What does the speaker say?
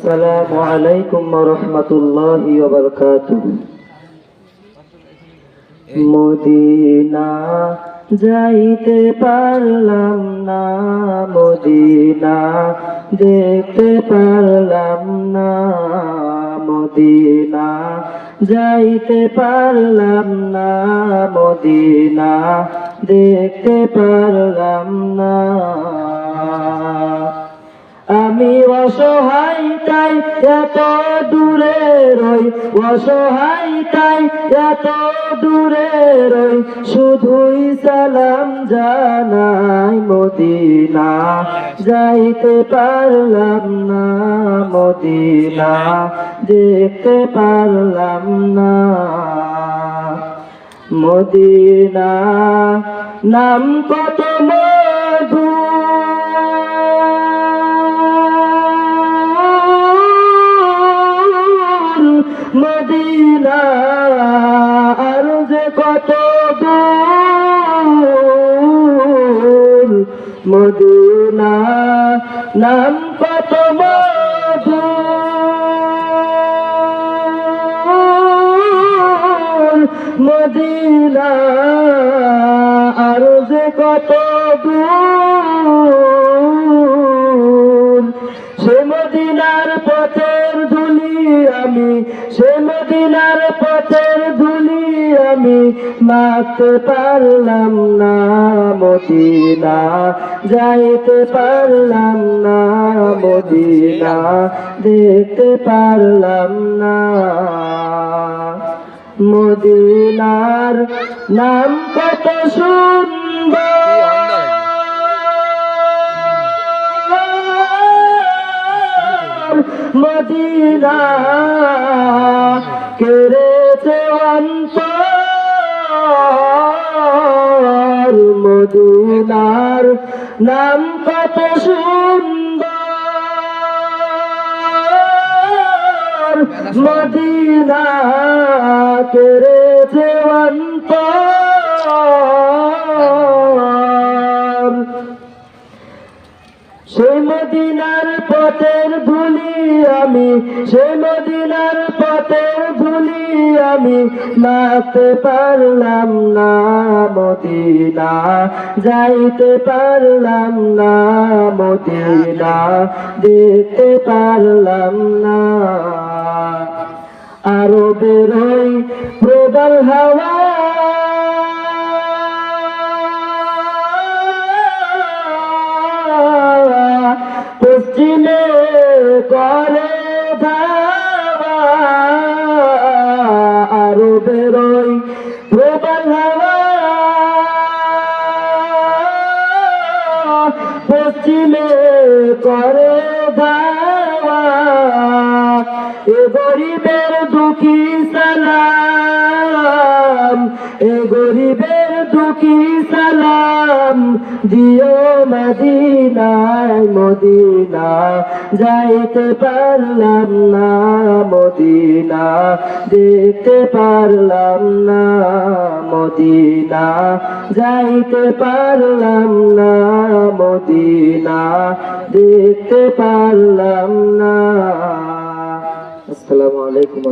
আসসালামু আলাইকুম ওয়া রাহমাতুল্লাহি ওয়া বারাকাতুহু। মদিনা যাইতে পারলাম না, মদিনা দেখতে পারলাম না, মদিনা যাইতে পারলাম না, মদিনা দেখতে পারলাম না। আমি অসহায় তাই এত দূরে রই, অসহায় তাই এত দূরে রই, শুধুই সালাম জানাই। মদিনা যাইতে পারলাম না, মদিনা দেখতে পারলাম না। মদিনা নাম কত মধু, মদিনা আর যে কত দূর, মদিনা নাম কত মধু, মদিনা আর যে কত দূর। সে মদিনার পথের ধুলি আমি, সে মদিনার পথের ধুলি আমি মাখতে পারলাম না, মদিনা যাইতে পারলাম না, মদিনা দেখতে পারলাম না। মদিনার নাম কত সুন্দর, মদিনা কেড়েছে অন্তর, মদিনার নাম কত সুন্দর, মদিনা কেড়েছে অন্তর। সেই মদিনার পথের ধুলি আমি, সেই মদিনার পথের ধুলি আমি মাখতে পারলাম না, মদিনা যাইতে পারলাম না, মদিনা দেখতে পারলাম না। আরো বেরোই প্রবল হাওয়া, পশ্চিমে করে ধাওয়া, আরো বেরোই প্রবল হাওয়া, পশ্চিমে করে ধাওয়া। এ গরিবের দুঃখী সালাম, এ গরিবের দুঃখী সালাম দিও মদিনায়, মদিনা যাইতে পারলাম না, মদিনা দেখতে পারলাম না, মদিনা যাইতে পারলাম না, মদিনা দেখতে পারলাম না। আসসালামু আলাইকুম।